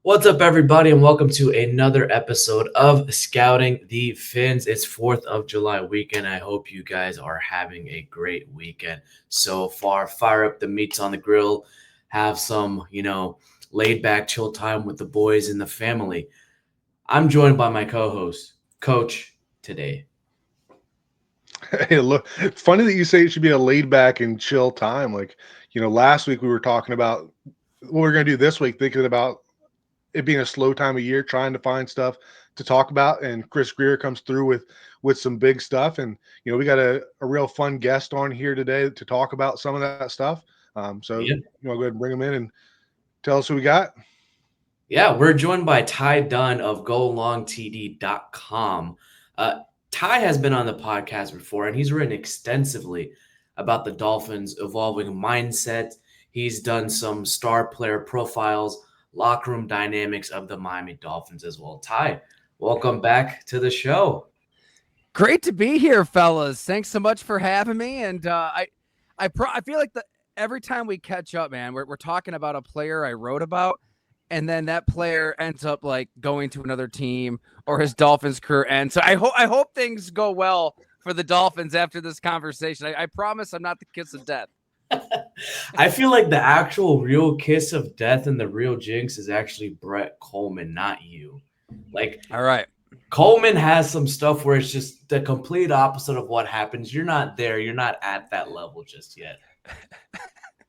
What's up, everybody, and welcome to another episode of Scouting the Fins. It's 4th of July weekend. I hope you guys are having a great weekend so far. Fire up the meats on the grill, have some, laid back, chill time with the boys and the family. I'm joined by my co host, Coach, today. Hey, look, funny that you say it should be a laid back and chill time. Last week we were talking about what we're going to do this week, thinking about it being a slow time of year, trying to find stuff to talk about. And Chris Greer comes through with some big stuff. And, we got a real fun guest on here today to talk about some of that stuff. So, Yeah. go ahead and bring him in and tell us who we got. Yeah, we're joined by Ty Dunne of GoLongTD.com. Ty has been on the podcast before, and he's written extensively about the Dolphins' evolving mindset. He's done some star player profiles, locker room dynamics of the Miami Dolphins as well. Ty, welcome back to the show. Great to be here, fellas. Thanks so much for having me. And I feel like every time we catch up, man, we're talking about a player I wrote about, and then that player ends up like going to another team or his Dolphins career ends. So I hope things go well for the Dolphins after this conversation. I promise I'm not the kiss of death. I feel like the actual real kiss of death and the real jinx is actually Brett Coleman, not you. Like, All right. Coleman has some stuff where it's just the complete opposite of what happens. You're not there. You're not at that level just yet.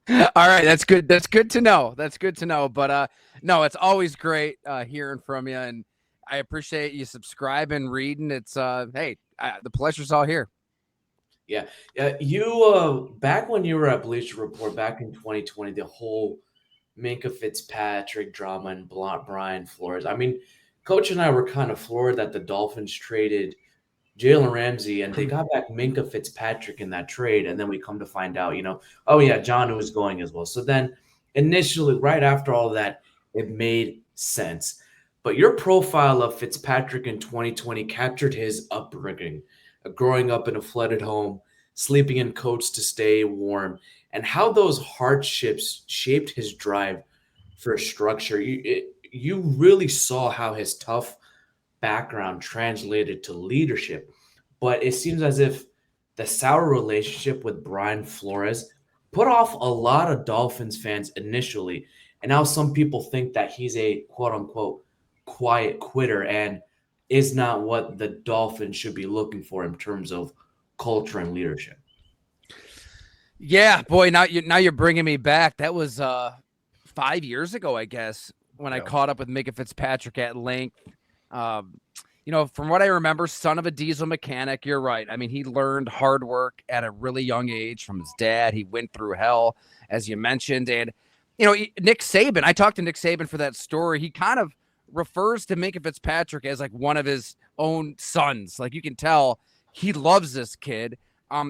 All right, that's good. That's good to know. That's good to know. But no, it's always great hearing from you, and I appreciate you subscribing, reading. It's the pleasure's all here. Yeah. You back when you were at Bleacher Report back in 2020, the whole Minkah Fitzpatrick drama and Brian Flores. I mean, Coach and I were kind of floored that the Dolphins traded Jaylen Ramsey and they got back Minkah Fitzpatrick in that trade, and then we come to find out, oh yeah, Jonnu was going as well. So then initially, right after all that, it made sense. But your profile of Fitzpatrick in 2020 captured his upbringing, growing up in a flooded home, sleeping in coats to stay warm, and how those hardships shaped his drive for structure. You really saw how his tough background translated to leadership. But it seems as if the sour relationship with Brian Flores put off a lot of Dolphins fans initially. And now some people think that he's a quote unquote quiet quitter and is not what the Dolphins should be looking for in terms of culture and leadership. Yeah, boy. Now you're bringing me back. That was 5 years ago, I guess, when I caught up with Minkah Fitzpatrick at length. From what I remember, son of a diesel mechanic, you're right. I mean, he learned hard work at a really young age from his dad. He went through hell, as you mentioned. And, Nick Saban, I talked to Nick Saban for that story. He kind of refers to Minkah Fitzpatrick as like one of his own sons. Like you can tell he loves this kid.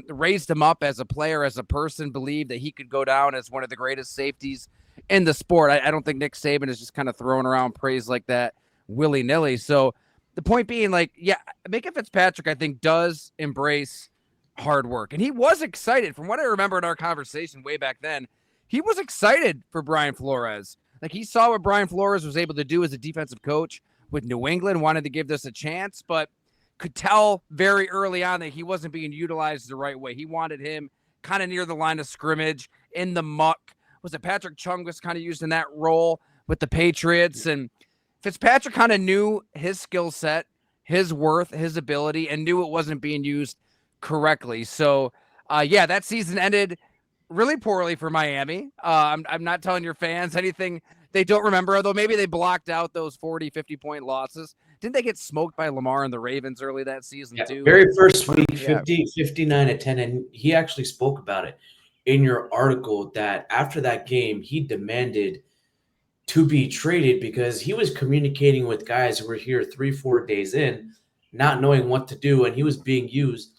Raised him up as a player, as a person, believed that he could go down as one of the greatest safeties in the sport. I don't think Nick Saban is just kind of throwing around praise like that willy-nilly. So the point being, Minkah Fitzpatrick, I think, does embrace hard work. And he was excited. From what I remember in our conversation way back then, he was excited for Brian Flores. Like, he saw what Brian Flores was able to do as a defensive coach with New England, wanted to give this a chance, but could tell very early on that he wasn't being utilized the right way. He wanted him kind of near the line of scrimmage, in the muck. Was it Patrick Chung was kind of used in that role with the Patriots? And Fitzpatrick kind of knew his skill set, his worth, his ability, and knew it wasn't being used correctly. So, that season ended really poorly for Miami. I'm not telling your fans anything they don't remember, although maybe they blocked out those 40, 50-point losses. Didn't they get smoked by Lamar and the Ravens early that season, too? Very first week, 59-10, and he actually spoke about it in your article that after that game, he demanded to be traded because he was communicating with guys who were here 3-4 days in, not knowing what to do, and he was being used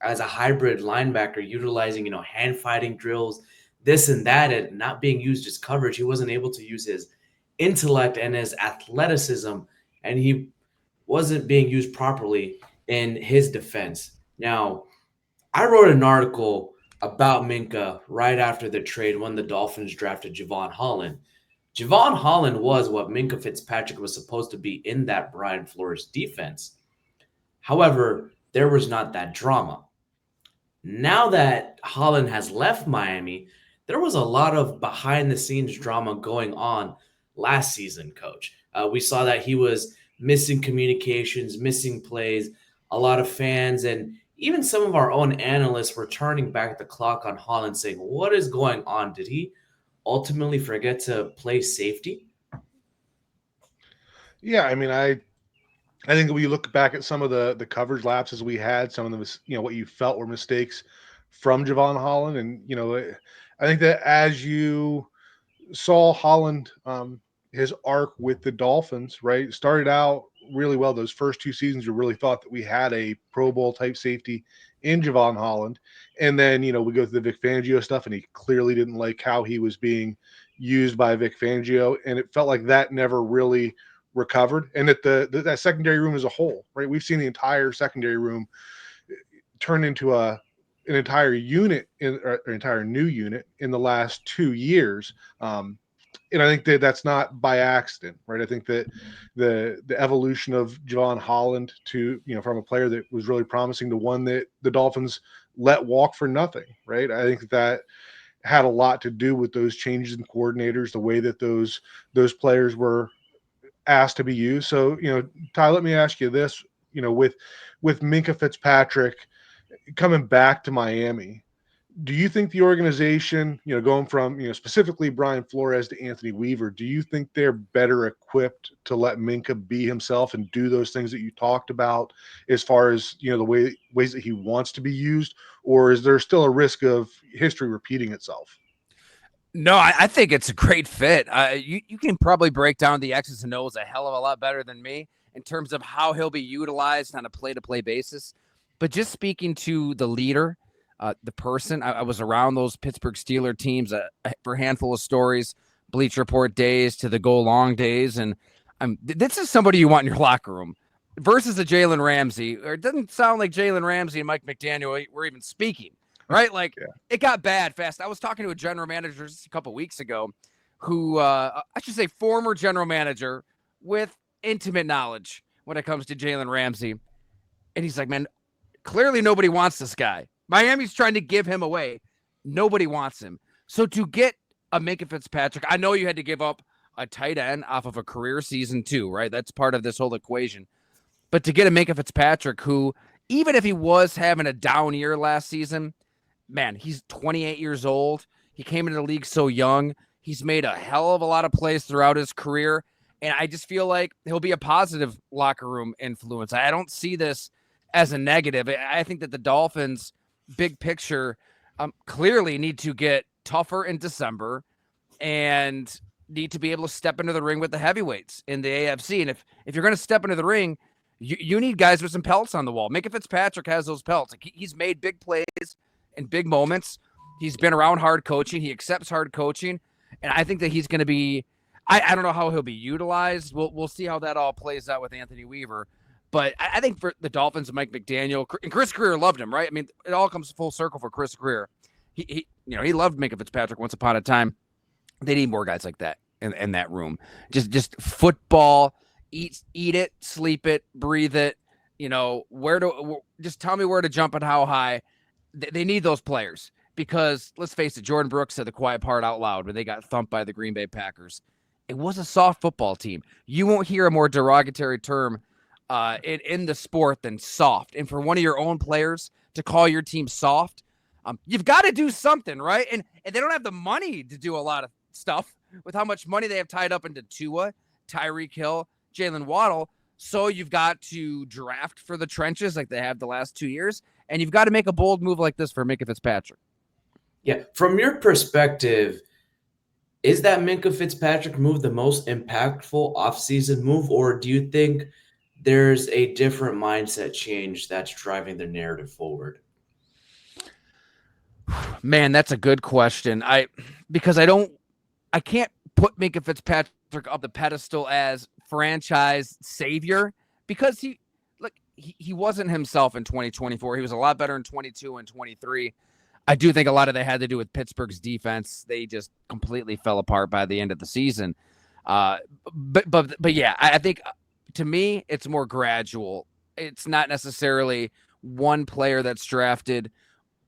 as a hybrid linebacker, utilizing hand fighting drills, this and that, and not being used as coverage. He wasn't able to use his intellect and his athleticism, and he wasn't being used properly in his defense. Now, I wrote an article about Minkah right after the trade when the Dolphins drafted Javon Holland. Javon Holland was what Minkah Fitzpatrick was supposed to be in that Brian Flores defense. However, there was not that drama. Now that Holland has left Miami, there was a lot of behind the scenes drama going on last season, coach. We saw that he was missing communications, missing plays. A lot of fans and even some of our own analysts were turning back the clock on Holland, saying, "What is going on? Did he ultimately forget to play safety?" Yeah, I mean, I think when you look back at some of the coverage lapses we had, some of the what you felt were mistakes from Javon Holland, and I think that as you saw Holland, his arc with the Dolphins, right, started out really well. Those first two seasons, you really thought that we had a Pro Bowl type safety in Javon Holland, and then we go through the Vic Fangio stuff, and he clearly didn't like how he was being used by Vic Fangio, and it felt like that never really recovered. And that that secondary room as a whole, right? We've seen the entire secondary room turn into an entire unit, or entire new unit in the last 2 years. And I think that that's not by accident, right? I think that the evolution of Javon Holland to from a player that was really promising to one that the Dolphins let walk for nothing, right? I think that had a lot to do with those changes in coordinators, the way that those players were asked to be used. So, Ty, let me ask you this, with Minkah Fitzpatrick coming back to Miami, do you think the organization, going from, specifically Brian Flores to Anthony Weaver, do you think they're better equipped to let Minkah be himself and do those things that you talked about as far as, the ways that he wants to be used? Or is there still a risk of history repeating itself? No, I think it's a great fit. You can probably break down the X's and O's a hell of a lot better than me in terms of how he'll be utilized on a play-to-play basis. But just speaking to the leader, the person, I was around those Pittsburgh Steelers teams for a handful of stories, Bleach Report days to the Go Long days. And this is somebody you want in your locker room versus a Jaylen Ramsey. Or it doesn't sound like Jaylen Ramsey and Mike McDaniel were even speaking. Right? Like, yeah. It got bad fast. I was talking to a general manager just a couple weeks ago who, I should say former general manager with intimate knowledge when it comes to Jaylen Ramsey. And he's like, man, clearly nobody wants this guy. Miami's trying to give him away. Nobody wants him. So to get a Minkah Fitzpatrick, I know you had to give up a tight end off of a career season too, right? That's part of this whole equation. But to get a Minkah Fitzpatrick who, even if he was having a down year last season, man, he's 28 years old. He came into the league so young. He's made a hell of a lot of plays throughout his career. And I just feel like he'll be a positive locker room influence. I don't see this as a negative. I think that the Dolphins, big picture, clearly need to get tougher in December and need to be able to step into the ring with the heavyweights in the AFC. And if you're going to step into the ring, you need guys with some pelts on the wall. Minkah Fitzpatrick has those pelts. Like, he's made big plays in big moments. He's been around hard coaching. He accepts hard coaching. And I think that he's going to be, I don't know how he'll be utilized. We'll see how that all plays out with Anthony Weaver. But I think for the Dolphins and Mike McDaniel, and Chris Greer loved him, right? I mean, it all comes full circle for Chris Greer. He loved Minkah Fitzpatrick once upon a time. They need more guys like that in that room. Just football, eat it, sleep it, breathe it. Just tell me where to jump and how high. They need those players because, let's face it, Jordan Brooks said the quiet part out loud when they got thumped by the Green Bay Packers. It was a soft football team. You won't hear a more derogatory term in the sport than soft. And for one of your own players to call your team soft, you've got to do something, right? And they don't have the money to do a lot of stuff with how much money they have tied up into Tua, Tyreek Hill, Jalen Waddle. So you've got to draft for the trenches like they have the last 2 years. And you've got to make a bold move like this for Minkah Fitzpatrick. Yeah. From your perspective, is that Minkah Fitzpatrick move the most impactful offseason move, or do you think there's a different mindset change that's driving the narrative forward? Man, that's a good question. I can't put Minkah Fitzpatrick up the pedestal as franchise savior because he wasn't himself in 2024. He was a lot better in 22 and 23. I do think a lot of that had to do with Pittsburgh's defense. They just completely fell apart by the end of the season. But yeah, I think to me, it's more gradual. It's not necessarily one player that's drafted,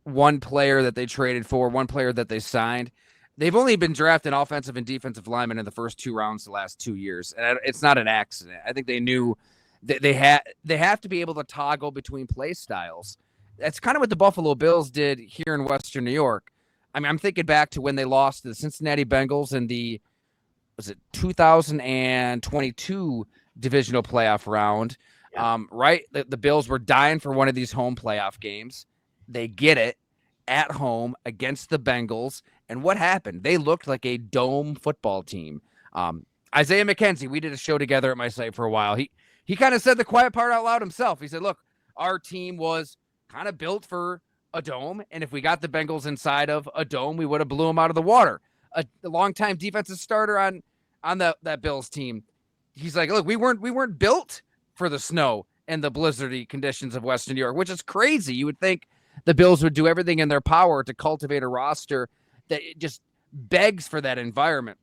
one player that they traded for, one player that they signed. They've only been drafting offensive and defensive linemen in the first 2 rounds the last 2 years. And it's not an accident. I think they knew that they have to be able to toggle between play styles. That's kind of what the Buffalo Bills did here in Western New York. I mean, I'm thinking back to when they lost to the Cincinnati Bengals in the 2022 divisional playoff round. Yeah. Right? The Bills were dying for one of these home playoff games. They get it at home against the Bengals. And what happened? They looked like a dome football team. Isaiah McKenzie, we did a show together at my site for a while. He kind of said the quiet part out loud himself. He said, look, our team was kind of built for a dome. And if we got the Bengals inside of a dome, we would have blew them out of the water. A longtime defensive starter on that Bills team. He's like, look, we weren't built for the snow and the blizzardy conditions of Western New York, which is crazy. You would think the Bills would do everything in their power to cultivate a roster that just begs for that environment.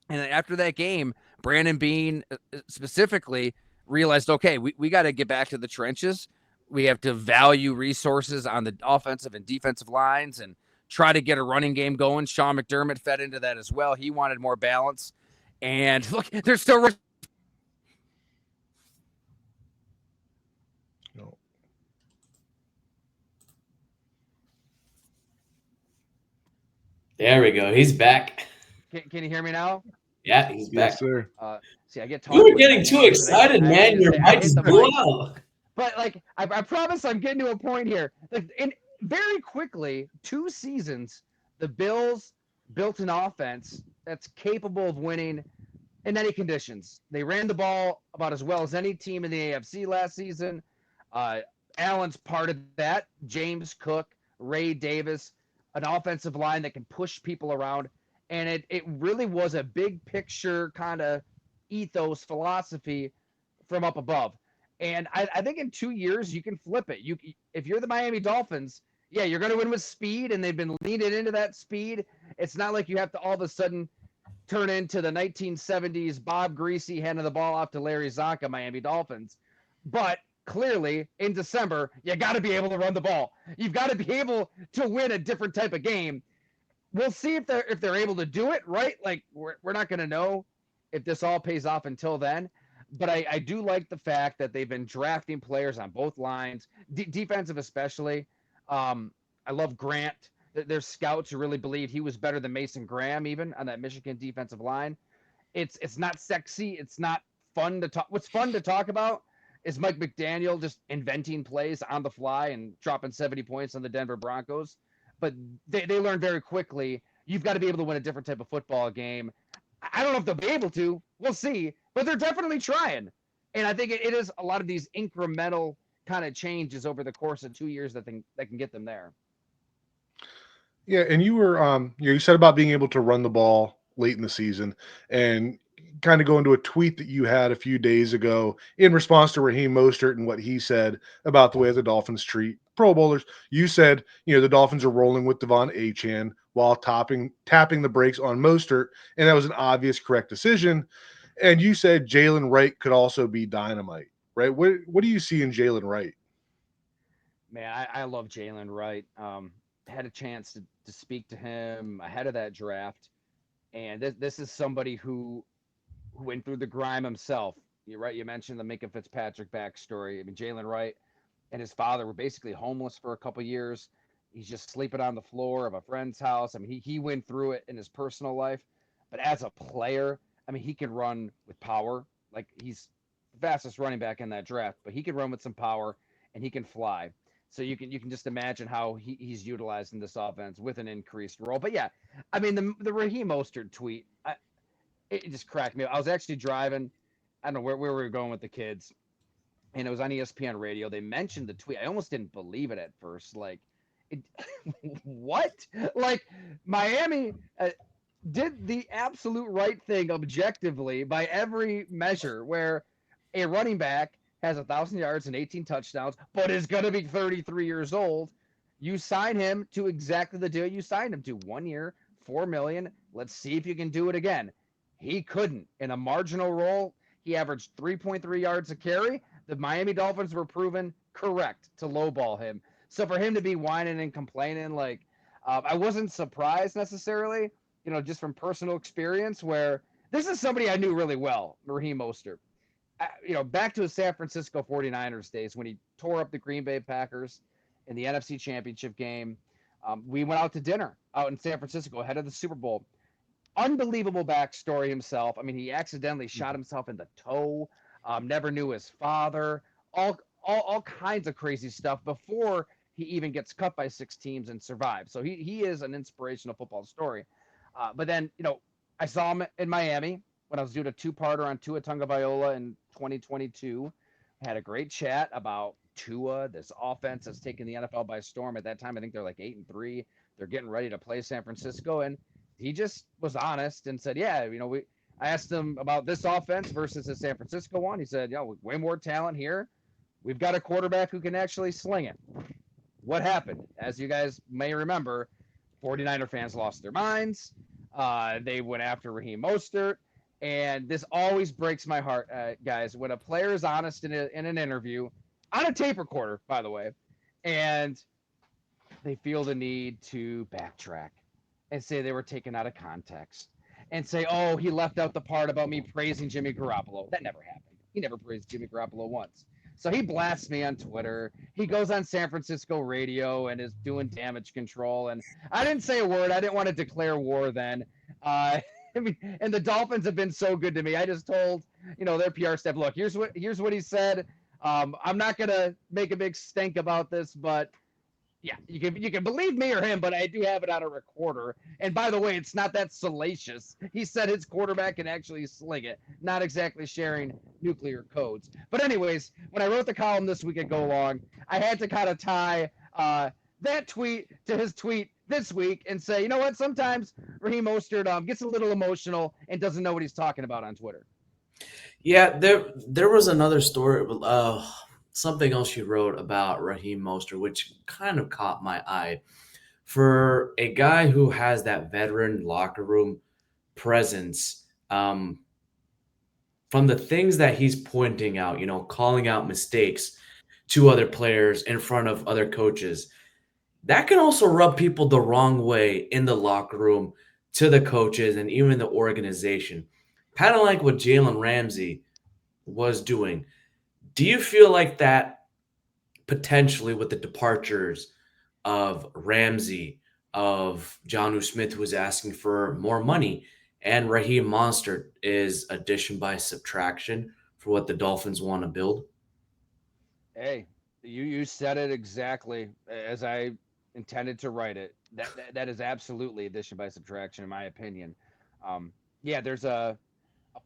And then after that game, Brandon Beane specifically realized, okay, we got to get back to the trenches. We have to value resources on the offensive and defensive lines and try to get a running game going. Sean McDermott fed into that as well. He wanted more balance. And look, they're still... No. There we go. He's back. Can you hear me now? Yeah, he's back. Yes, sir. See, I get You were getting too excited, man. Your mic just blew out. But like, I promise I'm getting to a point here. Like, very quickly, 2 seasons, the Bills built an offense that's capable of winning in any conditions. They ran the ball about as well as any team in the AFC last season. Allen's part of that. James Cook, Ray Davis, an offensive line that can push people around. And it really was a big picture kind of ethos philosophy from up above. And I think in 2 years, you can flip it. If you're the Miami Dolphins, yeah, you're going to win with speed, and they've been leaning into that speed. It's not like you have to all of a sudden turn into the 1970s Bob Greasy handing the ball off to Larry Zonka Miami Dolphins. But clearly, in December, you got to be able to run the ball. You've got to be able to win a different type of game. We'll see if they're able to do it, right? Like, we're not going to know if this all pays off until then. But I do like the fact that they've been drafting players on both lines, defensive especially. I love Grant. Their scouts who really believe he was better than Mason Graham even on that Michigan defensive line. It's not sexy. It's not fun to talk. What's fun to talk about is Mike McDaniel just inventing plays on the fly and dropping 70 points on the Denver Broncos. But they learn very quickly, you've got to be able to win a different type of football game. I don't know if they'll be able to. We'll see. But they're definitely trying. And I think it is a lot of these incremental kind of changes over the course of 2 years that can get them there. Yeah, and you were you said about being able to run the ball late in the season, and kind of go into a tweet that you had a few days ago in response to Raheem Mostert and what he said about the way the Dolphins treat Pro Bowlers. You said, the Dolphins are rolling with Devon Achane while tapping the brakes on Mostert, and that was an obvious correct decision. And you said Jaylen Wright could also be dynamite, right? What do you see in Jaylen Wright? Man, I love Jaylen Wright. Had a chance to speak to him ahead of that draft, and this is somebody who went through the grime himself. You're right. You mentioned the Minkah Fitzpatrick backstory. I mean, Jaylen Wright and his father were basically homeless for a couple years. He's just sleeping on the floor of a friend's house. I mean, he went through it in his personal life, but as a player, I mean, he can run with power. Like, he's the fastest running back in that draft, but he can run with some power and he can fly. So you can just imagine how he's utilized in this offense with an increased role. But yeah, I mean, the Raheem Mostert tweet, it just cracked me up. I was actually driving. I don't know where we were going with the kids, and it was on ESPN radio. They mentioned the tweet. I almost didn't believe it at first. Like, what? Like, Miami did the absolute right thing objectively by every measure, where a running back has 1,000 yards and 18 touchdowns, but is going to be 33 years old. You sign him to exactly the deal you signed him to. 1 year, $4 million. Let's see if you can do it again. He couldn't. In a marginal role, he averaged 3.3 yards a carry. The Miami Dolphins were proven correct to lowball him. So for him to be whining and complaining, like, I wasn't surprised necessarily, just from personal experience, where this is somebody I knew really well, Raheem Mostert. Back to his San Francisco 49ers days when he tore up the Green Bay Packers in the NFC Championship game. We went out to dinner out in San Francisco ahead of the Super Bowl. Unbelievable backstory himself. I mean, he accidentally shot himself in the toe, never knew his father, all kinds of crazy stuff before he even gets cut by 6 teams and survives. So he is an inspirational football story. But then, I saw him in Miami when I was doing a 2-parter on Tua Tagovailoa in 2022. Had a great chat about Tua, this offense that's taken the NFL by storm. At that time, I think they're like 8-3. They're getting ready to play San Francisco, and he just was honest and said, "Yeah, I asked him about this offense versus the San Francisco one. He said, way more talent here. We've got a quarterback who can actually sling it." What happened? As you guys may remember, 49er fans lost their minds. They went after Raheem Mostert. And this always breaks my heart, guys, when a player is honest in an interview, on a tape recorder, by the way, and they feel the need to backtrack and say they were taken out of context and say, oh, he left out the part about me praising Jimmy Garoppolo. That never happened. He never praised Jimmy Garoppolo once. So he blasts me on Twitter. He goes on San Francisco radio and is doing damage control. And I didn't say a word. I didn't want to declare war then. And the Dolphins have been so good to me. I just told, their PR staff, look, here's what he said. I'm not gonna make a big stink about this, but yeah, you can believe me or him, but I do have it on a recorder. And by the way, it's not that salacious. He said his quarterback can actually sling it, not exactly sharing nuclear codes. But anyways, when I wrote the column this week at Go Long, I had to kind of tie that tweet to his tweet this week and say, you know what? Sometimes Raheem Mostert gets a little emotional and doesn't know what he's talking about on Twitter. Yeah, there was another story, something else you wrote about Raheem Mostert, which kind of caught my eye. For a guy who has that veteran locker room presence, from the things that he's pointing out, calling out mistakes to other players in front of other coaches, that can also rub people the wrong way in the locker room to the coaches and even the organization. Kind of like what Jaylen Ramsey was doing. Do you feel like that potentially with the departures of Ramsey, of Jonnu Smith, who was asking for more money, and Raheem Mostert is addition by subtraction for what the Dolphins want to build? Hey, you said it exactly as I intended to write it. That is absolutely addition by subtraction, in my opinion. Yeah, there's a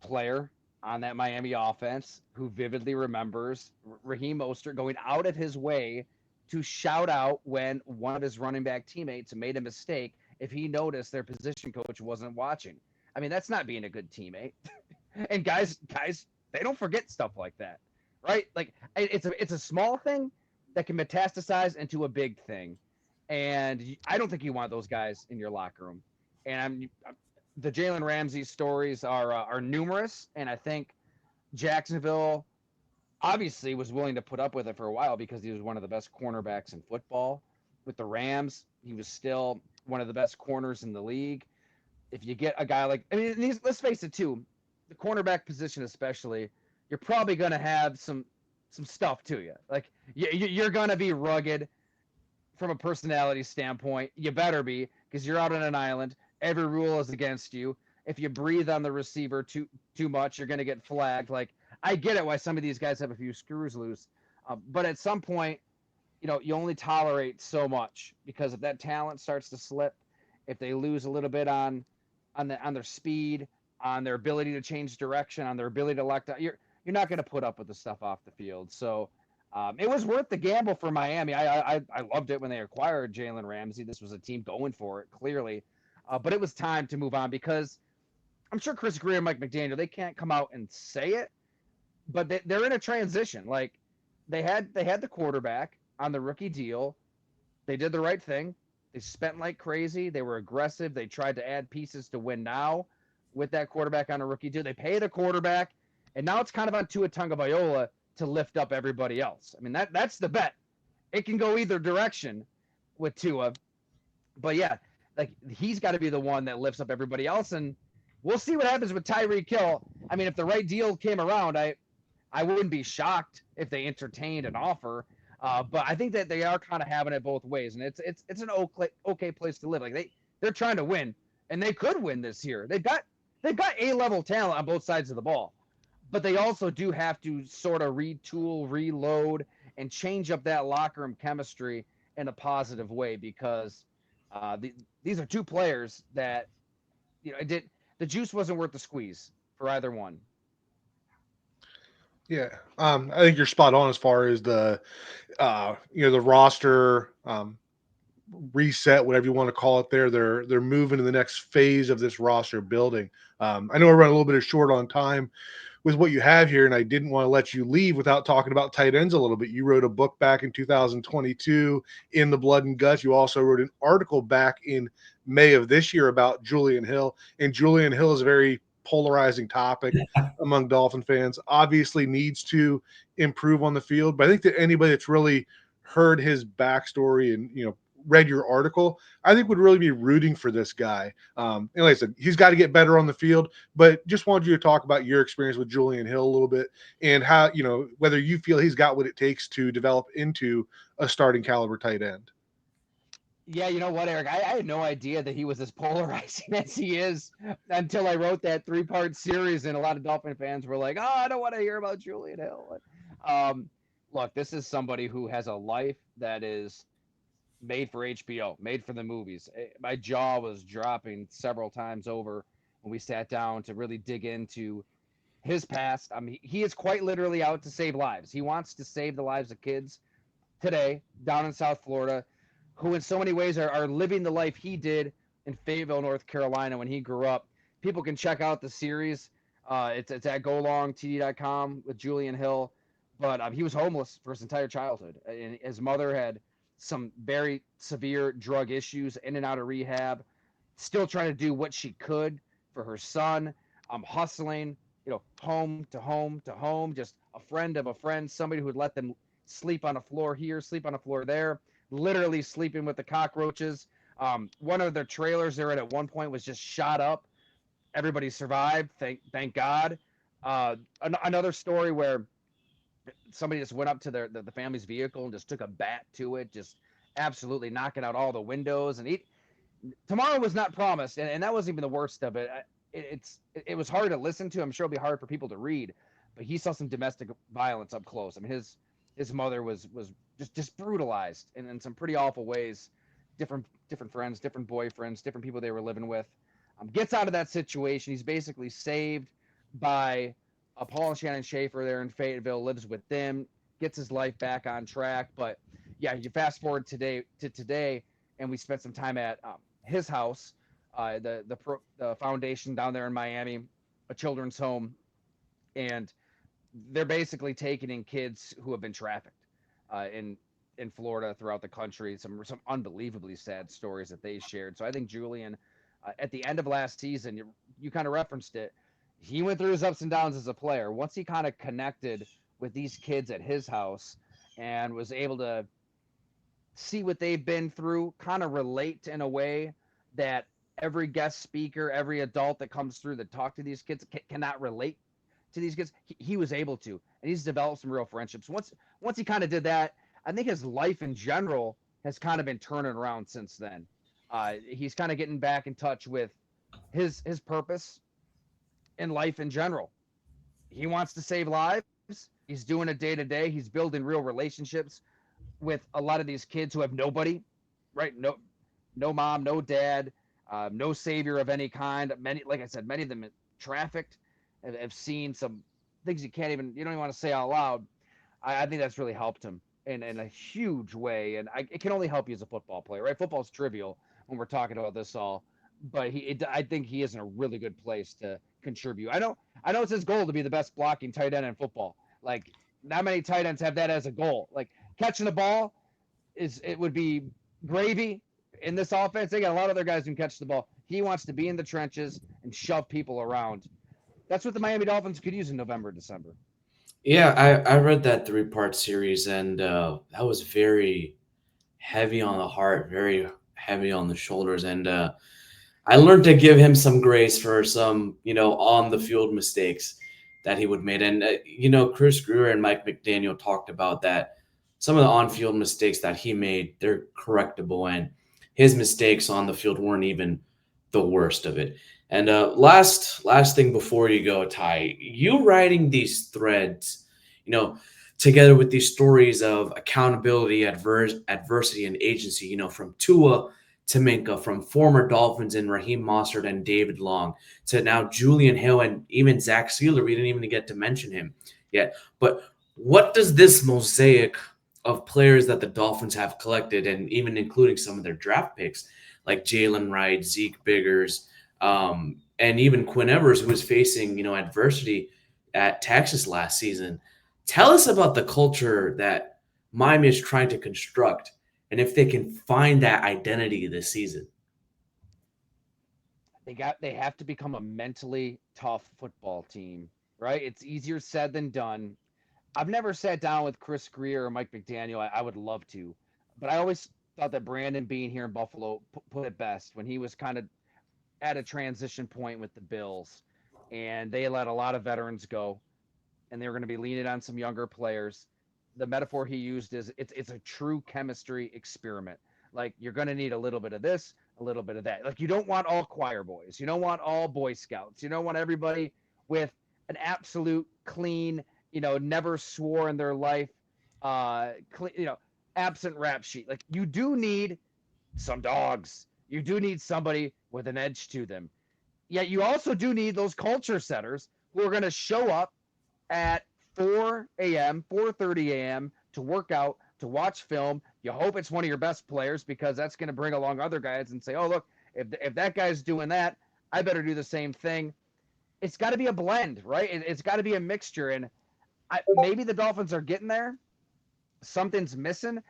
player on that Miami offense who vividly remembers Raheem Mostert going out of his way to shout out when one of his running back teammates made a mistake if he noticed their position coach wasn't watching. I mean, that's not being a good teammate. And guys, they don't forget stuff like that, right? Like it's a small thing that can metastasize into a big thing, and I don't think you want those guys in your locker room. And the Jaylen Ramsey stories are numerous, and I think Jacksonville obviously was willing to put up with it for a while because he was one of the best cornerbacks in football. With the Rams, he was still one of the best corners in the league. If you get a guy like, let's face it too, the cornerback position especially, you're probably going to have some stuff to you. Like you're going to be rugged from a personality standpoint. You better be, because you're out on an island. Every rule is against you. If you breathe on the receiver too much, you're going to get flagged. Like, I get it why some of these guys have a few screws loose, but at some point, you only tolerate so much, because if that talent starts to slip, if they lose a little bit on their speed, on their ability to change direction, on their ability to lock down, you're not going to put up with the stuff off the field. So it was worth the gamble for Miami. I loved it when they acquired Jaylen Ramsey. This was a team going for it, clearly. But it was time to move on, because I'm sure Chris Greer and Mike McDaniel, they can't come out and say it, but they're in a transition. Like, they had the quarterback on the rookie deal. they did the right thing. They spent like crazy. They were aggressive. They tried to add pieces to win now with that quarterback on a rookie deal. They pay the quarterback, and now it's kind of on Tua Tagovailoa to lift up everybody else. I mean, that's the bet. It can go either direction with Tua, but yeah, like he's got to be the one that lifts up everybody else, and we'll see what happens with Tyreek Hill. I mean, if the right deal came around, I wouldn't be shocked if they entertained an offer. But I think that they are kind of having it both ways, and it's an okay place to live. Like they're trying to win, and they could win this year. They've got A-level talent on both sides of the ball, but they also do have to sort of retool, reload, and change up that locker room chemistry in a positive way because these are two players that the juice wasn't worth the squeeze for either one. Yeah, I think you're spot on as far as the the roster reset, whatever you want to call it. They're moving to the next phase of this roster building. I know we're running a little bit of short on time with what you have here, and I didn't want to let you leave without talking about tight ends a little bit. You wrote a book back in 2022, In the Blood and Guts. You also wrote an article back in May of this year about Julian Hill, and Julian Hill is a very polarizing topic among Dolphin fans. Obviously needs to improve on the field, but I think that anybody that's really heard his backstory and read your article, I think would really be rooting for this guy. And like I said, he's got to get better on the field, but just wanted you to talk about your experience with Julian Hill a little bit and how, whether you feel he's got what it takes to develop into a starting caliber tight end. Yeah, you know what, Eric? I had no idea that he was as polarizing as he is until I wrote that 3-part series, and a lot of Dolphin fans were like, "Oh, I don't want to hear about Julian Hill." Look, this is somebody who has a life that is made for HBO, made for the movies. My jaw was dropping several times over when we sat down to really dig into his past. I mean, he is quite literally out to save lives. He wants to save the lives of kids today down in South Florida who in so many ways are living the life he did in Fayetteville, North Carolina when he grew up. People can check out the series. It's at GoLongTD.com with Julian Hill. But he was homeless for his entire childhood. And his mother had some very severe drug issues, in and out of rehab, still trying to do what she could for her son. Hustling, home to home to home, just a friend of a friend, somebody who would let them sleep on a floor here, sleep on a floor there, literally sleeping with the cockroaches. One of their trailers they were at one point was just shot up. Everybody survived, thank God. Another story where somebody just went up to the family's vehicle and just took a bat to it, just absolutely knocking out all the windows. And tomorrow was not promised, and that wasn't even the worst of it. It was hard to listen to. I'm sure it'll be hard for people to read, but he saw some domestic violence up close. I mean, his mother was just brutalized in some pretty awful ways. Different friends, different boyfriends, different people they were living with. Gets out of that situation. He's basically saved by Paul and Shannon Schaefer there in Fayetteville, lives with them, gets his life back on track. But yeah, you fast forward today, and we spent some time at his house, the foundation down there in Miami, a children's home, and they're basically taking in kids who have been trafficked in Florida, throughout the country. Some unbelievably sad stories that they shared. So I think Julian, at the end of last season, you kind of referenced it. He went through his ups and downs as a player. Once he kind of connected with these kids at his house and was able to see what they've been through, kind of relate in a way that every guest speaker, every adult that comes through that talk to these kids cannot relate to these kids. He was able to, and he's developed some real friendships. Once he kind of did that, I think his life in general has kind of been turning around since then. He's kind of getting back in touch with his purpose in life in general. He wants to save lives. He's doing it day to day. He's building real relationships with a lot of these kids who have nobody, right? No mom, no dad, no savior of any kind. Many, like I said, many of them trafficked, have seen some things you don't even want to say out loud. I think that's really helped him in a huge way. And it can only help you as a football player, right? Football's trivial when we're talking about this all, but I think he is in a really good place to contribute. I know it's his goal to be the best blocking tight end in football. Like, not many tight ends have that as a goal. Like, catching the ball would be gravy in this offense. They got a lot of other guys who can catch the ball. He wants to be in the trenches and shove people around. That's what the Miami Dolphins could use in November, December. Yeah, I read that three-part series, and that was very heavy on the heart, very heavy on the shoulders, and I learned to give him some grace for some, on the field mistakes that he would make. And Chris Greer and Mike McDaniel talked about that. Some of the on-field mistakes that he made, they're correctable, and his mistakes on the field weren't even the worst of it. And last thing before you go, Ty, you writing these threads, together with these stories of accountability, adversity, and agency, from Tua to Minkah, from former Dolphins and Raheem Mostert and David Long to now Julian Hill and even Zach Sealer. We didn't even get to mention him yet. But what does this mosaic of players that the Dolphins have collected, and even including some of their draft picks, like Jalen Wright, Zeke Biggers, and even Quinn Evers, who was facing, adversity at Texas last season, tell us about the culture that Miami is trying to construct and if they can find that identity this season. They have to become a mentally tough football team, right? It's easier said than done. I've never sat down with Chris Greer or Mike McDaniel. I would love to, but I always thought that Brandon Beane here in Buffalo put it best when he was kind of at a transition point with the Bills, and they let a lot of veterans go, and they were going to be leaning on some younger players. The metaphor he used is it's a true chemistry experiment. Like, you're going to need a little bit of this, a little bit of that. Like, you don't want all choir boys. You don't want all Boy Scouts. You don't want everybody with an absolute clean, never swore in their life, absent rap sheet. Like, you do need some dogs. You do need somebody with an edge to them. Yet you also do need those culture setters who are going to show up at 4 a.m., 4:30 a.m. to work out, to watch film. You hope it's one of your best players because that's going to bring along other guys and say, oh, look, if that guy's doing that, I better do the same thing. It's got to be a blend, right? It's got to be a mixture. And maybe the Dolphins are getting there. Something's missing.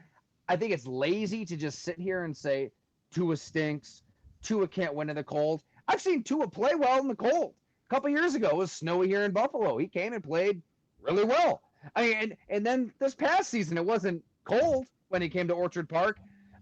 I think it's lazy to just sit here and say Tua stinks. Tua can't win in the cold. I've seen Tua play well in the cold. A couple years ago, it was snowy here in Buffalo. He came and played really well. I mean, and then this past season, it wasn't cold when he came to Orchard Park,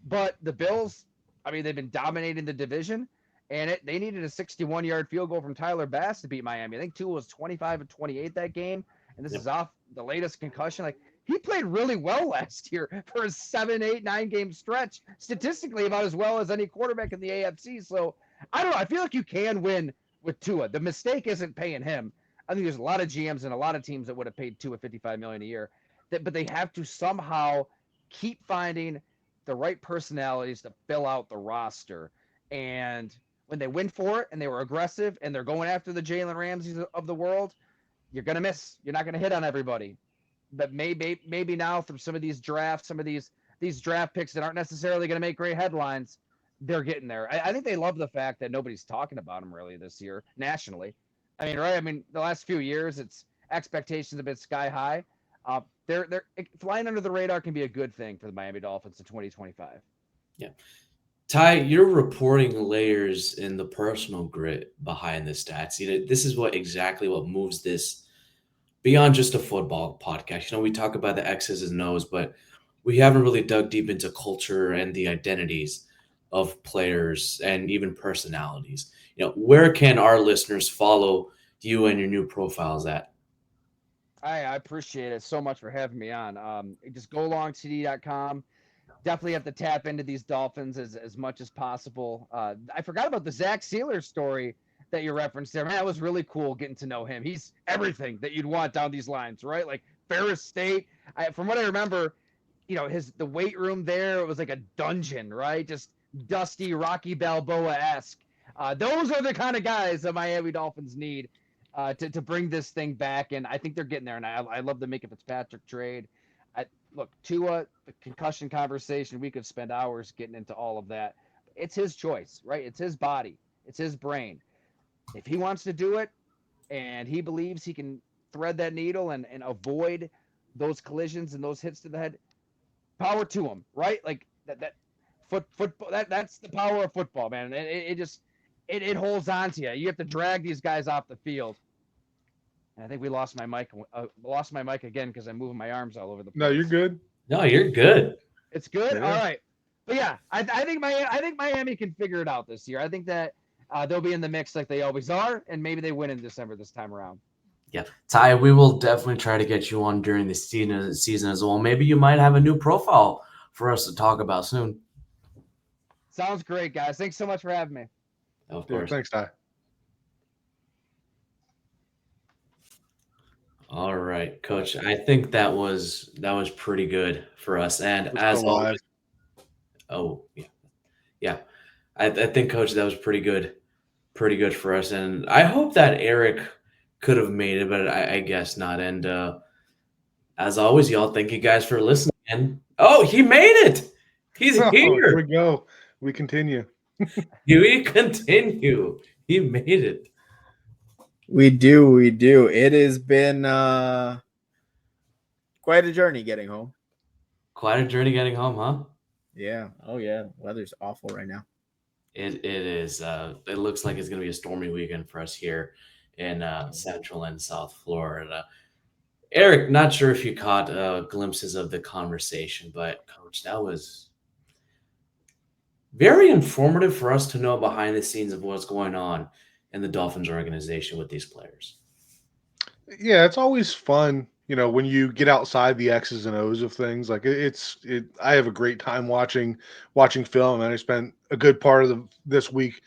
but the Bills, I mean, they've been dominating the division, and they needed a 61-yard field goal from Tyler Bass to beat Miami. I think Tua was 25 of 28 that game, and this is off the latest concussion. Like, he played really well last year for a 7, 8, 9-game stretch, statistically about as well as any quarterback in the AFC. So, I don't know. I feel like you can win with Tua. The mistake isn't paying him. I think there's a lot of GMs and a lot of teams that would have paid Tua $55 million a year, but they have to somehow keep finding the right personalities to fill out the roster. And when they win for it and they were aggressive and they're going after the Jaylen Ramseys of the world, you're going to miss. You're not going to hit on everybody. But maybe now through some of these drafts, some of these draft picks that aren't necessarily going to make great headlines, they're getting there. I think they love the fact that nobody's talking about them really this year nationally. I mean, right? I mean, the last few years, it's expectations have been sky high. They're flying under the radar can be a good thing for the Miami Dolphins in 2025. Yeah. Ty, you're reporting layers in the personal grit behind the stats. This is exactly what moves this beyond just a football podcast. We talk about the X's and O's, but we haven't really dug deep into culture and the identities of players and even personalities. Where can our listeners follow you and your new profiles at? I appreciate it so much for having me on. Just GoLongTD.com. Definitely have to tap into these Dolphins as much as possible. I forgot about the Zach Sealer story that you referenced there. Man, that was really cool getting to know him. He's everything that you'd want down these lines, right? Like Ferris State. From what I remember, the weight room there, it was like a dungeon, right? Just dusty, Rocky Balboa-esque. Those are the kind of guys that Miami Dolphins need to bring this thing back, and I think they're getting there. And I love the Minkah Fitzpatrick trade. Look, Tua, the concussion conversation, we could spend hours getting into all of that. It's his choice, right? It's his body. It's his brain. If he wants to do it and he believes he can thread that needle and avoid those collisions and those hits to the head, power to him, right? Like that Football. That's the power of football, man. It just it holds on to you. You have to drag these guys off the field. And I think we lost my mic. Lost my mic again because I'm moving my arms all over the place. No, you're good. No, you're good. It's good. Yeah. All right. But yeah, I think Miami can figure it out this year. I think that they'll be in the mix like they always are, and maybe they win in December this time around. Yeah, Ty, we will definitely try to get you on during the season as well. Maybe you might have a new profile for us to talk about soon. Sounds great, guys. Thanks so much for having me. Of Yeah, course. thanks, Ty. All right, Coach. I think that was pretty good for us. And We're as still live. always, oh yeah. I think, Coach, that was pretty good for us. And I hope that Eric could have made it, but I guess not. And as always, y'all, thank you guys for listening. And he made it. He's Oh, here here. we go. We continue. We continue. He made it. We do. It has been quite a journey getting home. Quite a journey getting home, huh? Yeah. Oh yeah. Weather's awful right now. It is. It looks like it's going to be a stormy weekend for us here in Central and South Florida. Eric, not sure if you caught glimpses of the conversation, but Coach, that was very informative for us to know behind the scenes of what's going on in the Dolphins organization with these players. Yeah, it's always fun, when you get outside the X's and O's of things. Like I have a great time watching film, and I spent a good part of this week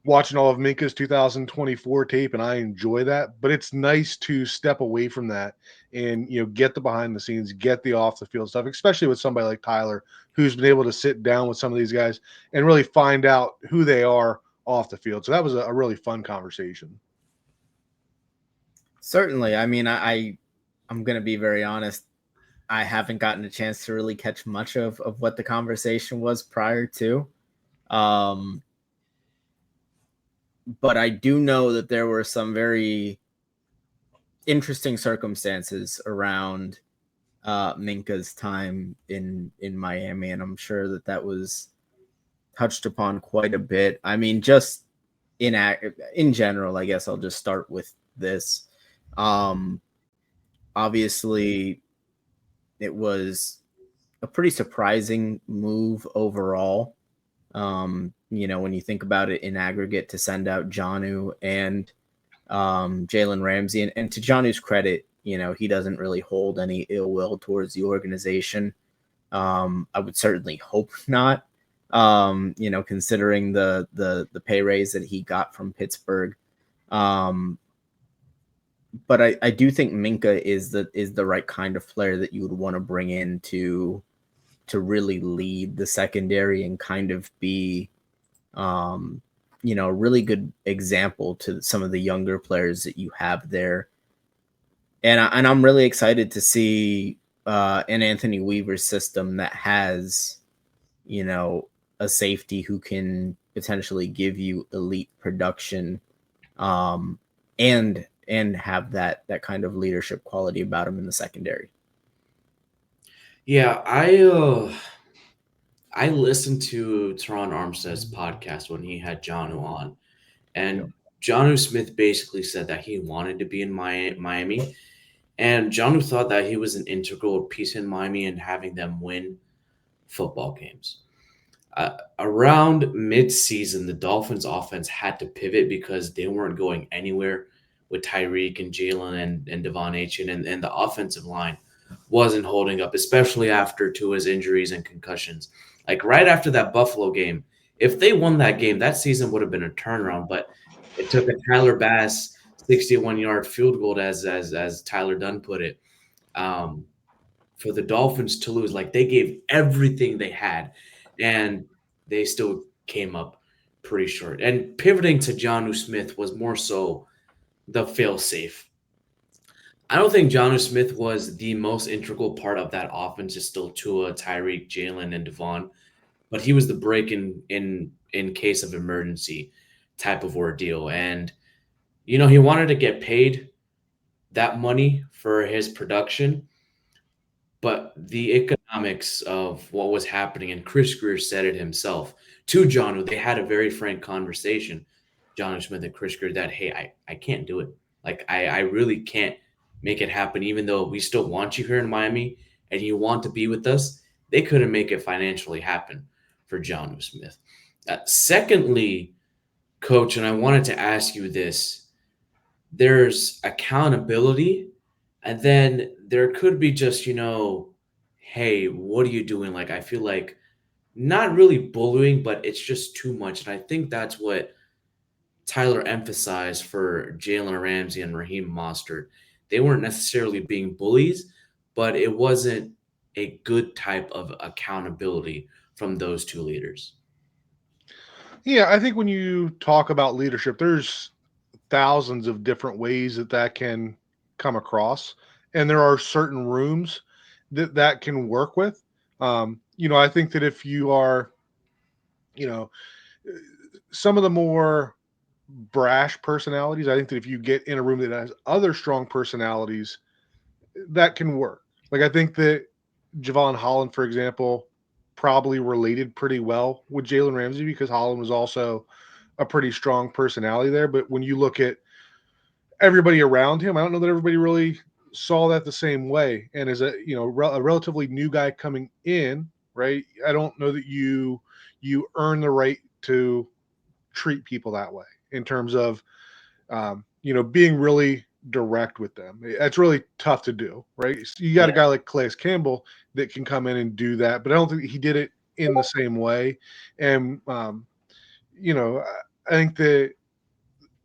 watching all of Minkah's 2024 tape, and I enjoy that. But it's nice to step away from that and get the behind the scenes, get the off the field stuff, especially with somebody like Tyler, who's been able to sit down with some of these guys and really find out who they are off the field. So that was a really fun conversation. Certainly. I mean, I'm going to be very honest. I haven't gotten a chance to really catch much of what the conversation was prior to. But I do know that there were some very interesting circumstances around Minkah's time in Miami, and I'm sure that was touched upon quite a bit. I mean, just in general, I guess I'll just start with this. Obviously, it was a pretty surprising move overall. When you think about it in aggregate, to send out Jonnu and Jaylen Ramsey, and to Jonnu's credit, he doesn't really hold any ill will towards the organization. I would certainly hope not. Considering the pay raise that he got from Pittsburgh. But I do think Minkah is the right kind of player that you would want to bring in to really lead the secondary and kind of be, a really good example to some of the younger players that you have there. And I'm really excited to see an Anthony Weaver system that has, a safety who can potentially give you elite production, and have that kind of leadership quality about him in the secondary. Yeah, I listened to Teron Armstead's podcast when he had Jonnu on, and Jonnu Smith basically said that he wanted to be in Miami, and Jonnu thought that he was an integral piece in Miami and having them win football games. Around mid-season, the Dolphins' offense had to pivot because they weren't going anywhere with Tyreek and Jaylen and Devon Achane, and the offensive line wasn't holding up, especially after Tua's injuries and concussions. Like right after that Buffalo game, if they won that game, that season would have been a turnaround. But it took a Tyler Bass 61-yard field goal, as Tyler Dunne put it, for the Dolphins to lose. Like they gave everything they had, and they still came up pretty short. And pivoting to Jonnu Smith was more so the fail-safe. I don't think Jonnu Smith was the most integral part of that offense. It's still Tua, Tyreek, Jaylen, and Devon, but he was the break in case of emergency type of ordeal. And he wanted to get paid that money for his production. but the economics of what was happening, and Chris Greer said it himself to Jonnu. They had a very frank conversation, Jonnu Smith and Chris Greer, that, hey, I can't do it. Like, I really can't make it happen, even though we still want you here in Miami and you want to be with us. They couldn't make it financially happen for Jonnu Smith. Secondly, Coach, and I wanted to ask you this, there's accountability, and then there could be just, hey, what are you doing? Like, I feel like not really bullying, but it's just too much. And I think that's what Tyler emphasized for Jaylen Ramsey and Raheem Mostert. They weren't necessarily being bullies, but it wasn't a good type of accountability from those two leaders. Yeah, I think when you talk about leadership, there's thousands of different ways that can come across, and there are certain rooms that can work with. I think that if you are, you know, some of the more brash personalities, I think that if you get in a room that has other strong personalities, that can work. Like, I think that Javon Holland, for example, probably related pretty well with Jaylen Ramsey because Holland was also a pretty strong personality there. But when you look at everybody around him, I don't know that everybody really saw that the same way. And as a a relatively new guy coming in, right? I don't know that you earn the right to treat people that way in terms of being really direct with them. That's really tough to do, right? So you got a guy like Calais Campbell that can come in and do that, but I don't think he did it in the same way. And I think that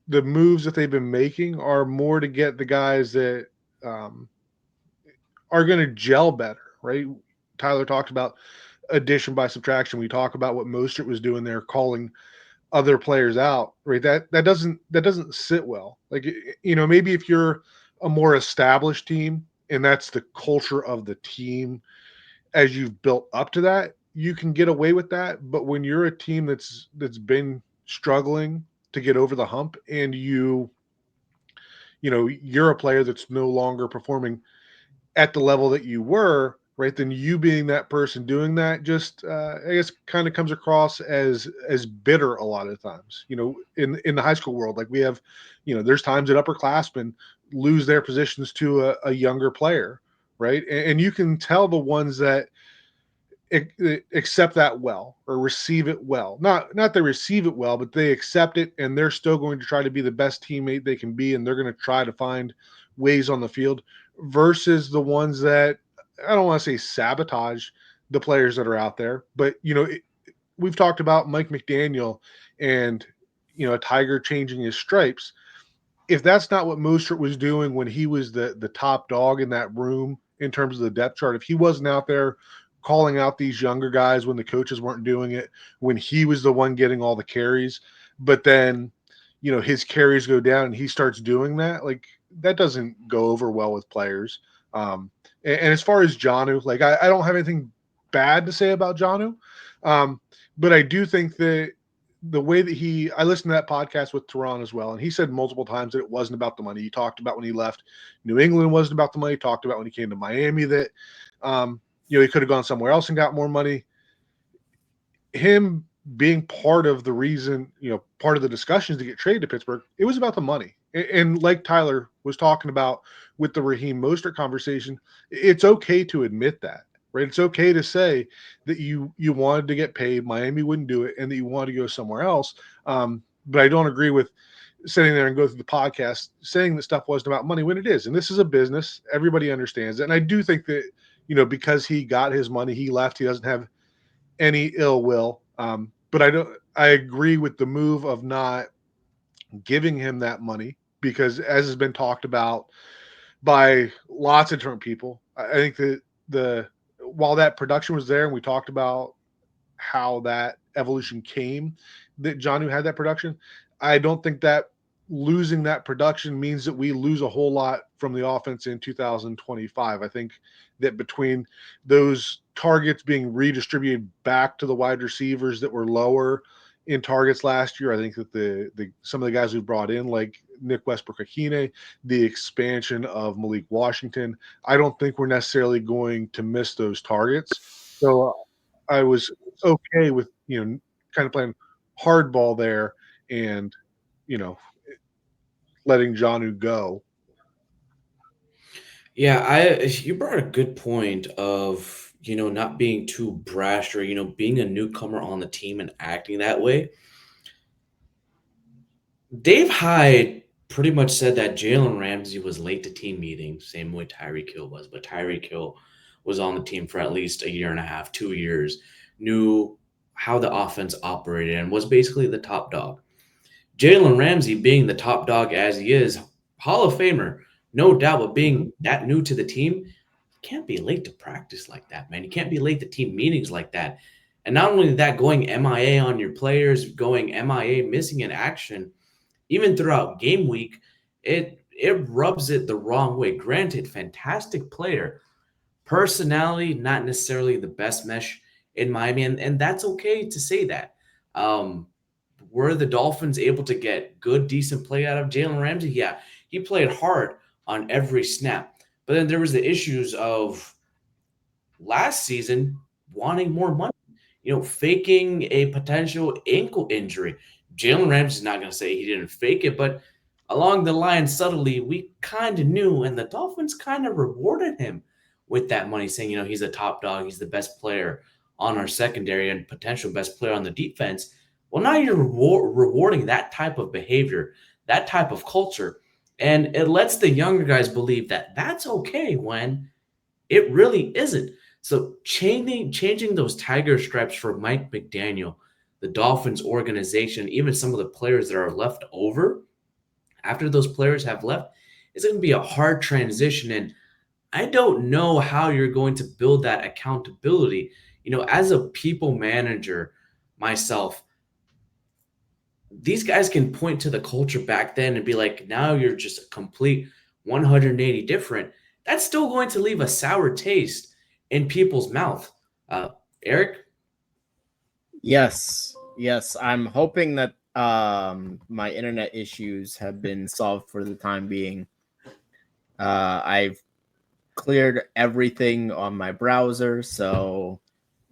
the moves that they've been making are more to get the guys that are going to gel better, right? Tyler talked about addition by subtraction. We talk about what Mostert was doing there, calling other players out, right? That doesn't sit well. Like, maybe if you're a more established team and that's the culture of the team as you've built up to that, you can get away with that. But when you're a team that's been struggling to get over the hump and you're a player that's no longer performing at the level that you were, right, then you being that person doing that just I guess kind of comes across as bitter a lot of times. In the high school world, like we have, there's times that upperclassmen lose their positions to a younger player, right? And you can tell the ones that accept that well or receive it well. Not they receive it well, but they accept it and they're still going to try to be the best teammate they can be, and they're going to try to find ways on the field versus the ones that, I don't want to say sabotage the players that are out there, but we've talked about Mike McDaniel and a Tiger changing his stripes. If that's not what Mostert was doing when he was the top dog in that room in terms of the depth chart, if he wasn't out there calling out these younger guys when the coaches weren't doing it, when he was the one getting all the carries, but then his carries go down and he starts doing that, like that doesn't go over well with players. And as far as Jonnu, like I don't have anything bad to say about Jonnu, but I do think that the way that I listened to that podcast with Tehran as well, and he said multiple times that it wasn't about the money. He talked about when he left New England wasn't about the money. He talked about when he came to Miami that he could have gone somewhere else and got more money. Him being part of the reason, part of the discussions to get traded to Pittsburgh, it was about the money. And like Tyler was talking about with the Raheem Mostert conversation, it's okay to admit that, right? It's okay to say that you wanted to get paid, Miami wouldn't do it, and that you wanted to go somewhere else. But I don't agree with sitting there and go through the podcast saying that stuff wasn't about money when it is. And this is a business. Everybody understands it. And I do think that, because he got his money, he left, he doesn't have any ill will. But I agree with the move of not giving him that money because, as has been talked about by lots of different people, I think that while that production was there and we talked about how that evolution came, that Jonnu had that production, I don't think that losing that production means that we lose a whole lot from the offense in 2025. I think that between those targets being redistributed back to the wide receivers that were lower in targets last year. I think that the some of the guys we brought in, like Nick Westbrook-Akine, the expansion of Malik Washington, I don't think we're necessarily going to miss those targets. So I was okay with, kind of playing hardball there and, letting Jonnu go. Yeah, you brought a good point of, not being too brash or, being a newcomer on the team and acting that way. Dave Hyde pretty much said that Jaylen Ramsey was late to team meetings, same way Tyreek Hill was, but Tyreek Hill was on the team for at least a year and a half, 2 years, knew how the offense operated, and was basically the top dog. Jaylen Ramsey, being the top dog as he is, Hall of Famer, no doubt, but being that new to the team, you can't be late to practice like that, man. You can't be late to team meetings like that. And not only that, going MIA on your players, going MIA, missing in action, even throughout game week, it rubs it the wrong way. Granted, fantastic player, personality not necessarily the best mesh in Miami, and that's okay to say that. Were the Dolphins able to get good, decent play out of Jaylen Ramsey? Yeah, he played hard on every snap, but then there was the issues of last season wanting more money, faking a potential ankle injury. Jalen Ramsey's not going to say he didn't fake it, but along the line, subtly, we kind of knew, and the Dolphins kind of rewarded him with that money, saying, he's a top dog, he's the best player on our secondary and potential best player on the defense. Well, now you're rewarding that type of behavior, that type of culture, and it lets the younger guys believe that that's okay when it really isn't. So changing those tiger stripes for Mike McDaniel, the Dolphins organization, even some of the players that are left over after those players have left, it's going to be a hard transition. And I don't know how you're going to build that accountability. As a people manager myself, these guys can point to the culture back then and be like, now you're just a complete 180 different. That's still going to leave a sour taste in people's mouth. Eric? Yes. I'm hoping that my internet issues have been solved for the time being. I've cleared everything on my browser, so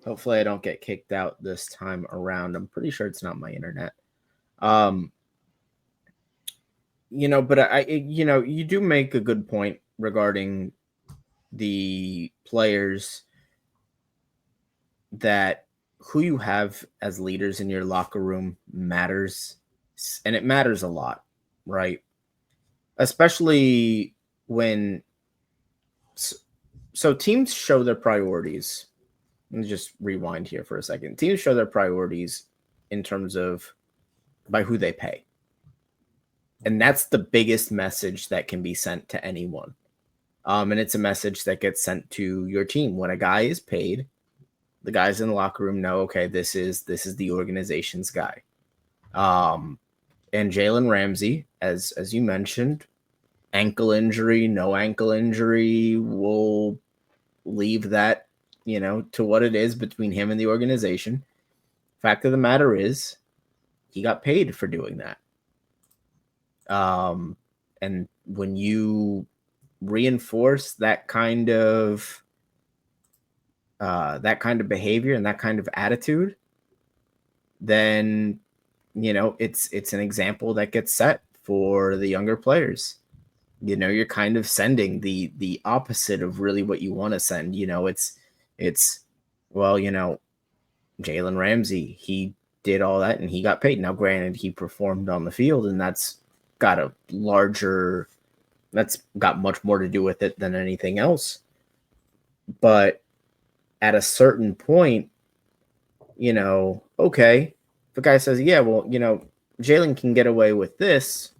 hopefully I don't get kicked out this time around. I'm pretty sure it's not my internet. But you do make a good point regarding the players, that who you have as leaders in your locker room matters, and it matters a lot, right? Especially when so teams show their priorities. Let me just rewind here for a second. Teams show their priorities in terms of by who they pay. And that's the biggest message that can be sent to anyone. And it's a message that gets sent to your team. When a guy is paid, the guys in the locker room know, okay, this is the organization's guy. And Jaylen Ramsey, as you mentioned, ankle injury, no ankle injury, we'll leave that, to what it is between him and the organization. Fact of the matter is, he got paid for doing that. And when you reinforce that kind of behavior and that kind of attitude, then it's an example that gets set for the younger players. You're kind of sending the opposite of really what you want to send. It's Jaylen Ramsey, he did all that and he got paid. Now, granted, he performed on the field, and that's got much more to do with it than anything else. But at a certain point, okay, the guy says, yeah, well, Jaylen can get away with this.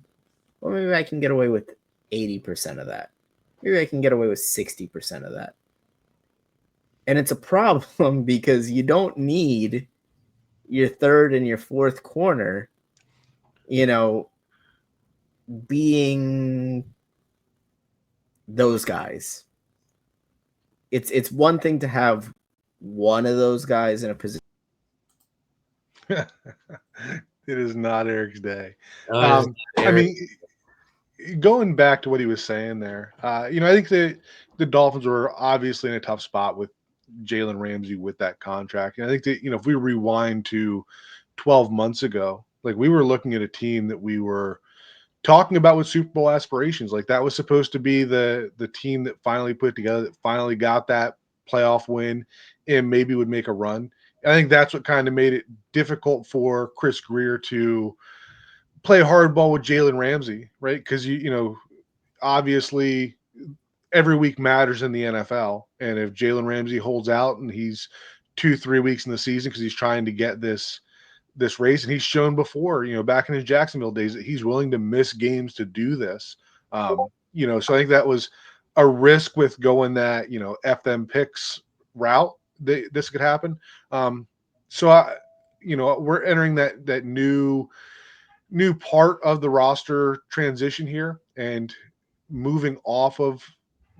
Well, maybe I can get away with 80% of that. Maybe I can get away with 60% of that. And it's a problem because you don't need your third and your fourth corner, being those guys. It's one thing to have one of those guys in a position. It is not Eric's day. It's I Eric. mean, going back to what he was saying there, I think that the Dolphins were obviously in a tough spot with Jaylen Ramsey with that contract. And I think that, if we rewind to 12 months ago, like we were looking at a team that we were talking about with Super Bowl aspirations. Like that was supposed to be the team that finally put together, that finally got that playoff win and maybe would make a run. I think that's what kind of made it difficult for Chris Greer to play hardball with Jaylen Ramsey, right? Because obviously every week matters in the NFL, and if Jaylen Ramsey holds out and he's 2-3 weeks in the season because he's trying to get this race, and he's shown before, back in his Jacksonville days, that he's willing to miss games to do this. So I think that was a risk with going that F them picks route. This could happen. We're entering that new part of the roster transition here and moving off of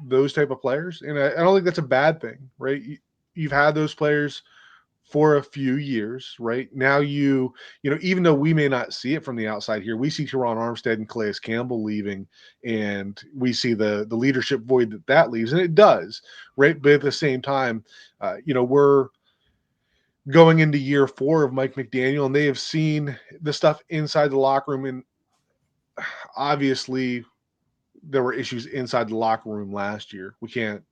those type of players. And I don't think that's a bad thing, right? You've had those players for a few years, right? Now even though we may not see it from the outside here, we see Teron Armstead and Calais Campbell leaving, and we see the leadership void that leaves, and it does, right? But at the same time, we're going into year 4 of Mike McDaniel, and they have seen the stuff inside the locker room, and obviously there were issues inside the locker room last year. We can't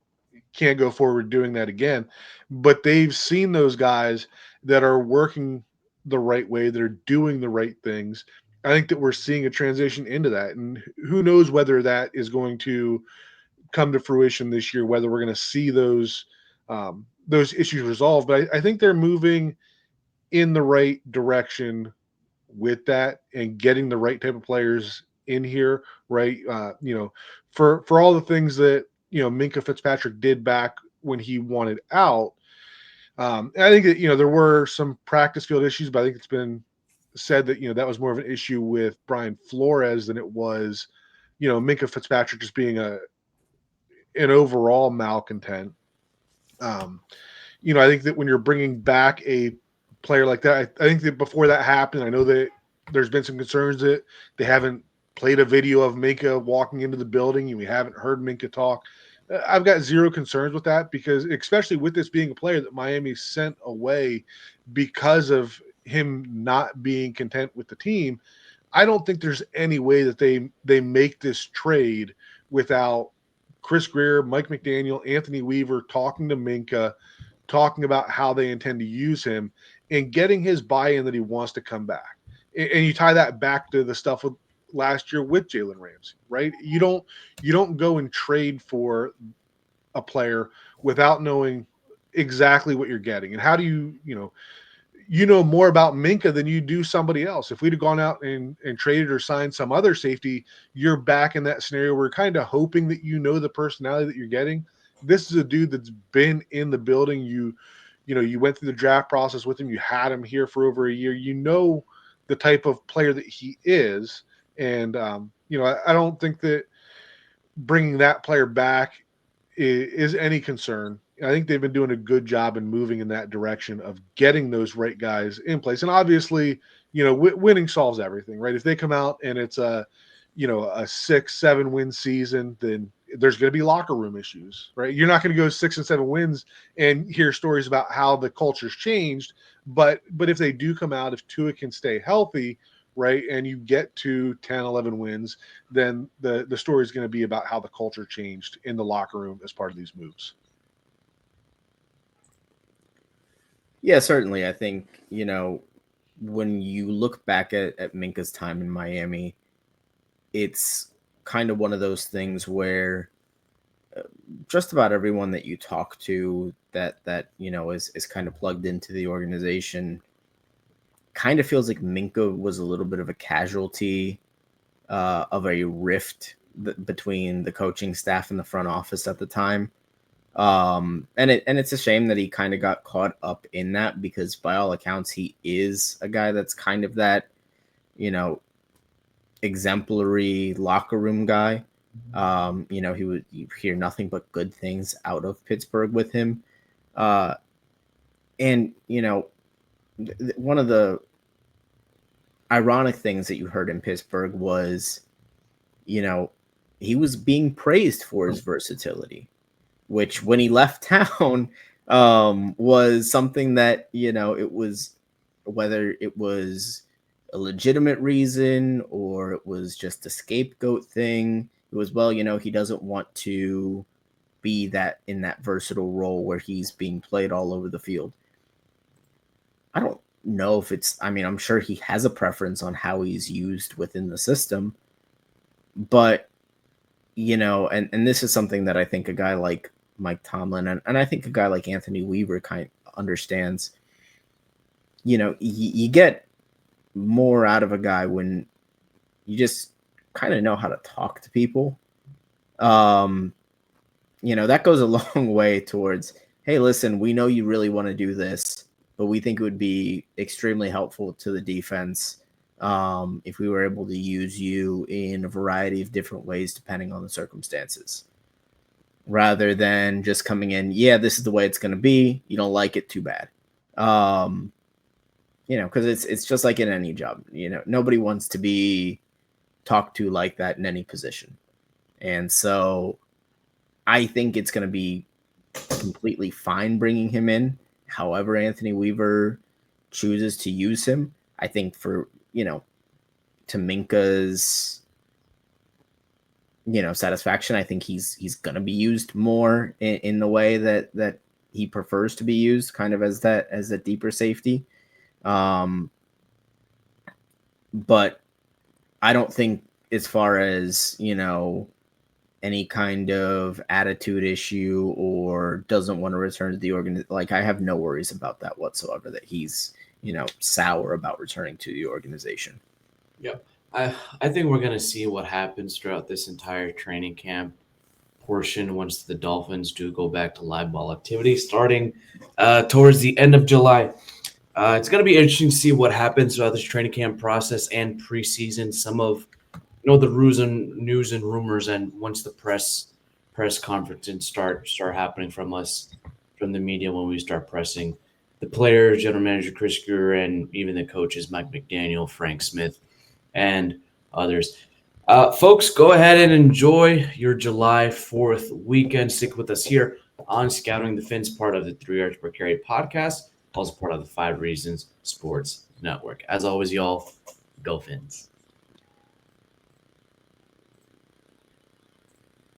go forward doing that again, but they've seen those guys that are working the right way, that are doing the right things. I think that we're seeing a transition into that, and who knows whether that is going to come to fruition this year, whether we're going to see those issues resolved. But I think they're moving in the right direction with that and getting the right type of players in here, right? For all the things that Minkah Fitzpatrick did back when he wanted out. I think that there were some practice field issues, but I think it's been said that that was more of an issue with Brian Flores than it was Minkah Fitzpatrick just being an overall malcontent. I think that when you're bringing back a player like that, I think that before that happened, I know that there's been some concerns that they haven't played a video of Minkah walking into the building, and we haven't heard Minkah talk. I've got zero concerns with that, because especially with this being a player that Miami sent away because of him not being content with the team, I don't think there's any way that they make this trade without Chris Greer, Mike McDaniel, Anthony Weaver talking to Minkah, talking about how they intend to use him, and getting his buy-in that he wants to come back. And you tie that back to the stuff with last year with Jaylen Ramsey, right? You don't go and trade for a player without knowing exactly what you're getting. And how do you know more about Minkah than you do somebody else. If we'd have gone out and traded or signed some other safety, you're back in that scenario where we're kind of hoping that the personality that you're getting. This is a dude that's been in the building. You went through the draft process with him. You had him here for over a year. You know the type of player that he is. And, I don't think that bringing that player back is any concern. I think they've been doing a good job in moving in that direction of getting those right guys in place. And obviously, winning solves everything, right? If they come out and it's a 6-7 win season, then there's going to be locker room issues, right? You're not going to go 6 and 7 wins and hear stories about how the culture's changed. But if they do come out, if Tua can stay healthy, right, and you get to 10, 11 wins, then the story is going to be about how the culture changed in the locker room as part of these moves. Yeah, certainly. I think, when you look back at Minkah's time in Miami, it's kind of one of those things where just about everyone that you talk to that is kind of plugged into the organization kind of feels like Minkah was a little bit of a casualty of a rift between the coaching staff and the front office at the time. And it's a shame that he kind of got caught up in that, because by all accounts, he is a guy that's kind of that, exemplary locker room guy. You hear nothing but good things out of Pittsburgh with him. And, one of the ironic things that you heard in Pittsburgh was, he was being praised for his versatility, which when he left town was something that, it was, whether it was a legitimate reason or it was just a scapegoat thing, it was, he doesn't want to be that in that versatile role where he's being played all over the field. I don't know if I'm sure he has a preference on how he's used within the system, but and this is something that I think a guy like Mike Tomlin and I think a guy like Anthony Weaver kind of understands. You get more out of a guy when you just kind of know how to talk to people. That goes a long way towards, hey, listen, we know you really want to do this, but we think it would be extremely helpful to the defense if we were able to use you in a variety of different ways depending on the circumstances, rather than just coming in, yeah, this is the way it's going to be. You don't like it, too bad. Because it's just like in any job. Nobody wants to be talked to like that in any position. And so I think it's going to be completely fine bringing him in. However, Anthony Weaver chooses to use him, I think for, to Minkah's, satisfaction, I think he's going to be used more in the way that he prefers to be used, kind of as a deeper safety. But I don't think as far as, any kind of attitude issue or doesn't want to return to the organization. Like, I have no worries about that whatsoever, that he's, sour about returning to the organization. Yeah. I think we're going to see what happens throughout this entire training camp portion once the Dolphins do go back to live ball activity starting towards the end of July. It's going to be interesting to see what happens throughout this training camp process and preseason. Some of the news and rumors, and once the press conferences start happening from the media, when we start pressing the players, general manager Chris Greer, and even the coaches Mike McDaniel, Frank Smith, and others. Folks, go ahead and enjoy your July 4th weekend. Stick with us here on Scouting the Fins, part of the 3 Yards Per Carry podcast, also part of the 5 Reasons Sports Network. As always, y'all, go Fins.